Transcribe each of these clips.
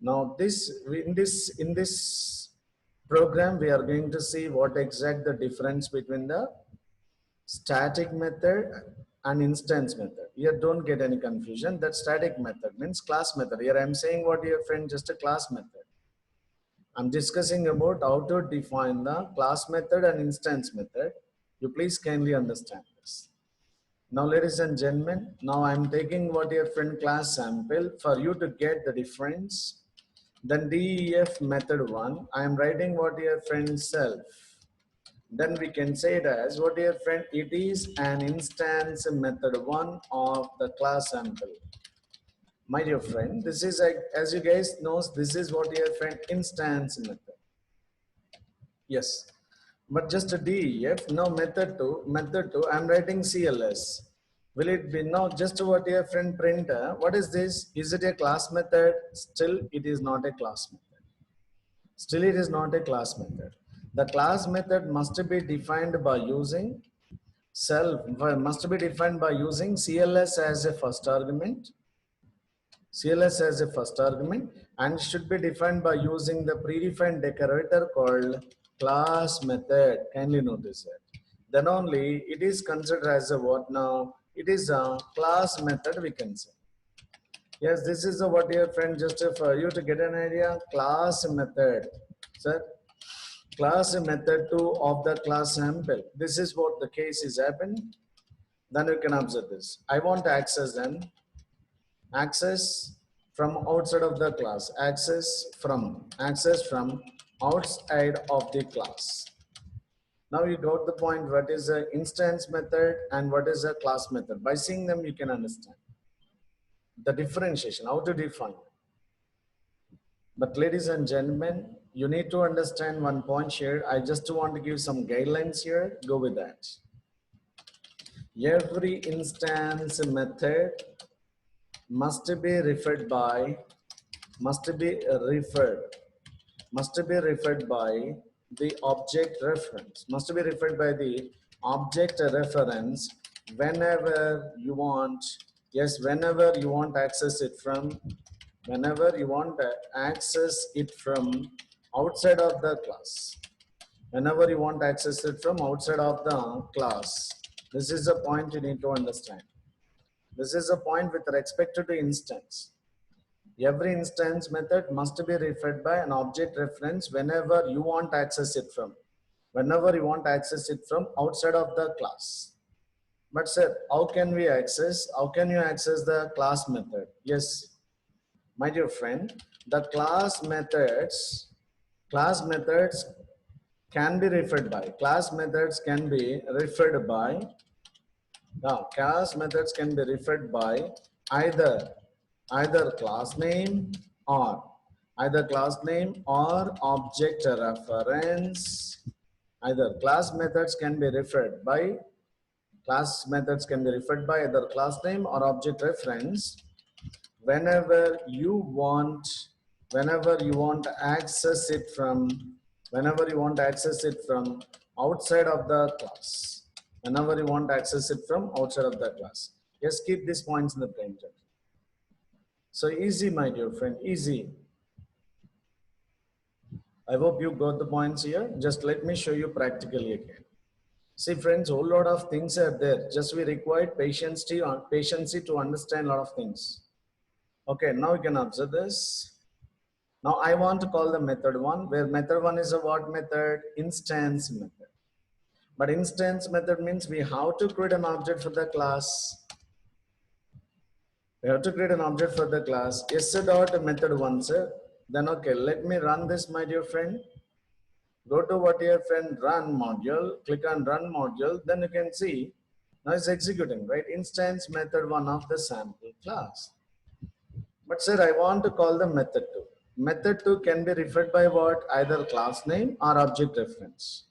Now in this program we are going to see what exact the difference between the static method and instance method. Here don't get any confusion. That static method means class method. Here I'm saying what your friend just a class method. I'm discussing about how to define the class method and instance method. You please kindly understand this. Now, ladies and gentlemen, now I'm taking what your friend class sample for you to get the difference. Then DEF method 1, I am writing what your friend self. Then we can say it as what your friend, it is an instance method 1 of the class sample. My dear friend, this is as you guys knows, this is what your friend instance method. Yes, but just a DEF, now method 2, I'm writing CLS. Will it be now just what your friend printer? What is this? Is it a class method? Still, it is not a class method. Still, it is not a class method. The class method must be defined by using must be defined by using CLS as a first argument. CLS as a first argument and should be defined by using the predefined decorator called class method. Kindly notice it. Then only it is considered as a what now? It is a class method we can say. Yes, this is a what your friend just for you to get an idea. Class method. Sir, class method 2 of the class sample. This is what the case is happened. Then you can observe this. I want to access then. Access from outside of the class. Access from outside of the class. Now you got the point. What is the instance method and what is the class method? By seeing them, you can understand the differentiation, how to define. But ladies and gentlemen, you need to understand one point here. I just want to give some guidelines here. Go with that. Every instance method must be referred by the object reference, must be referred by the object reference whenever you want. Yes, whenever you want access it from, whenever you want access it from outside of the class, whenever you want access it from outside of the class. This is a point you need to understand. This is a point with respect to the instance. Every instance method must be referred by an object reference whenever you want access it from. Whenever you want access it from outside of the class. But sir, how can you access the class method? Yes, my dear friend, the class methods can be referred by, class methods can be referred by either class name or object reference. Either class methods can be referred by either class name or object reference whenever you want access it from outside of the class. Whenever you want access it from outside of the class. Just keep these points in the brain. So easy, my dear friend, easy. I hope you got the points here. Just let me show you practically again. See friends, a whole lot of things are there. Just we require patience to understand a lot of things. Okay, now you can observe this. Now I want to call the method 1, where method 1 is a what method? Instance method. But instance method means we have to create an object for the class. We have to create an object for the class. S dot method 1, sir. Then okay, let me run this, my dear friend. Go to what your friend run module, click on run module, then you can see now it's executing, right? Instance method 1 of the sample class. But sir, I want to call the method 2. Method 2 can be referred by what? Either class name or object reference.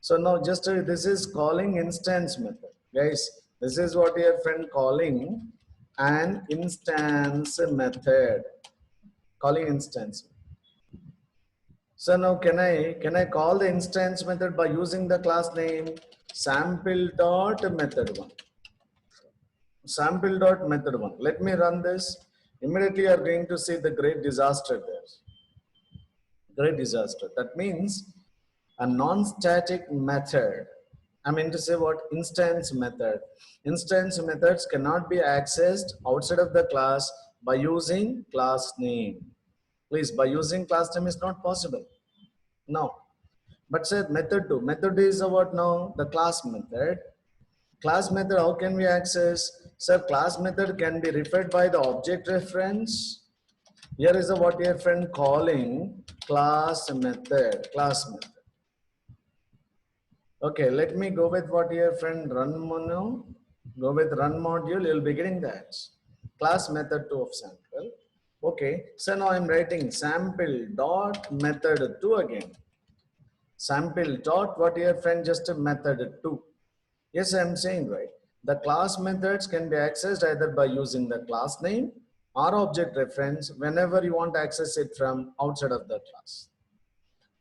So now just this is calling instance method. Guys, this is what your friend calling an instance method. Calling instance. So now can I call the instance method by using the class name sample dot method 1. Sample dot method 1. Let me run this. Immediately you are going to see the great disaster there. Great disaster. That means a non-static method. I mean to say what? Instance method. Instance methods cannot be accessed outside of the class by using class name. Please, by using class name is not possible. No. But say method 2. Method is what now? The class method. Class method, how can we access? Sir, class method can be referred by the object reference. Here is what your friend calling class method. Class method. Okay, let me go with what your friend run mono. Go with run module, you'll be getting that. Class method 2 of sample. Okay, so now I'm writing sample dot method 2 again. Sample dot what your friend just a method 2. Yes, I'm saying right. The class methods can be accessed either by using the class name or object reference whenever you want to access it from outside of the class.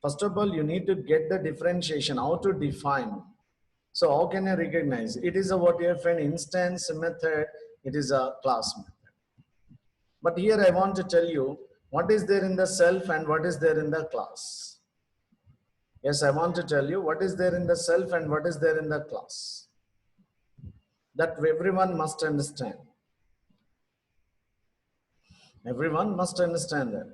First of all, you need to get the differentiation, how to define. So how can I recognize? It is a what your friend instance method, it is a class method. But here I want to tell you what is there in the self and what is there in the class. Yes, I want to tell you what is there in the self and what is there in the class. That everyone must understand. Everyone must understand that.